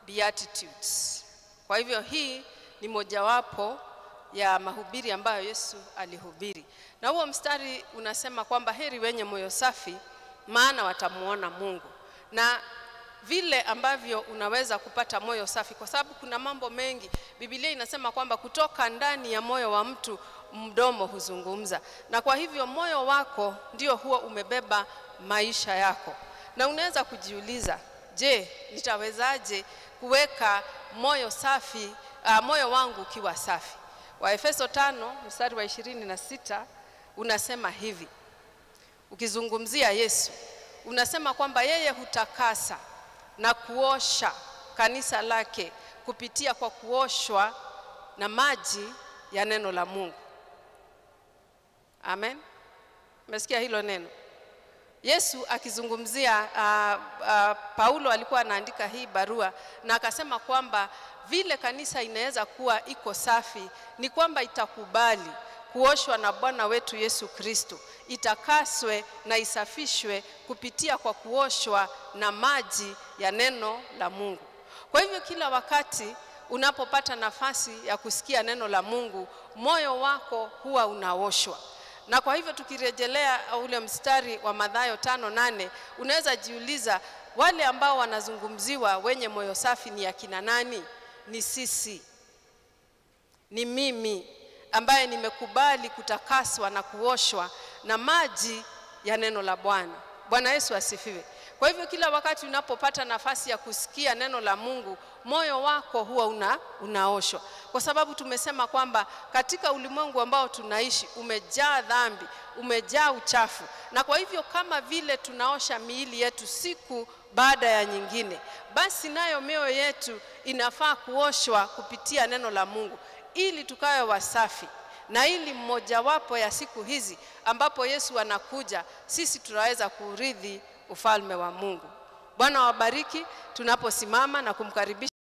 Beatitudes. Kwa hivyo hii ni mojawapo ya mahubiri ambayo Yesu alihubiri. Na huo mstari unasema kwamba heri wenye moyo safi, maana watamuona Mungu. Na vile ambavyo unaweza kupata moyo safi, kwa sababu kuna mambo mengi. Biblia inasema kwamba kutoka ndani ya moyo wa mtu mdomo huzungumza. Na kwa hivyo moyo wako ndio huwa umebeba maisha yako. Na unaweza kujiuliza, je, nitawezaje kuweka moyo safi, moyo wangu ukiwa safi? Waefeso 5 mstari wa 26 unasema hivi. Ukizungumzia Yesu, unasema kwamba yeye hutakasa na kuosha kanisa lake kupitia kwa kuoshwa na maji ya neno la Mungu. Amen. Umesikia hilo neno? Yesu akizungumzia, Paulo alikuwa anaandika hii barua na akasema kwamba vile kanisa inaweza kuwa iko safi ni kwamba itakubali kuoshwa na Bwana wetu Yesu Kristo, itakaswe na isafishwe kupitia kwa kuoshwa na maji ya neno la Mungu. Kwa hivyo kila wakati unapopata nafasi ya kusikia neno la Mungu, moyo wako huwa unaoshwa. Na kwa hivyo tukirejelea ule mstari wa Mathayo 5:8, unaweza jiuliza, wale ambao wanazungumziwa wenye moyo safi ni akina nani? Ni sisi. Ni mimi ambaye nimekubali kutakaswa na kuoshwa na maji ya neno la Bwana. Bwana Yesu asifiwe. Kwa hivyo kila wakati unapopata nafasi ya kusikia neno la Mungu, moyo wako huwa unaoshwa. Kwa sababu tumesema kwamba katika ulimwengu ambao tunaishi umejaa dhambi, umejaa uchafu. Na kwa hivyo kama vile tunaosha miili yetu siku baada ya nyingine, basi nayo mioyo yetu inafaa kuoshwa kupitia neno la Mungu ili tukawe wasafi. Na ili mmojawapo ya siku hizi ambapo Yesu anakuja, sisi tunaweza kuurithi ufalme wa Mungu. Bwana wabariki tunaposimama na kumkaribisha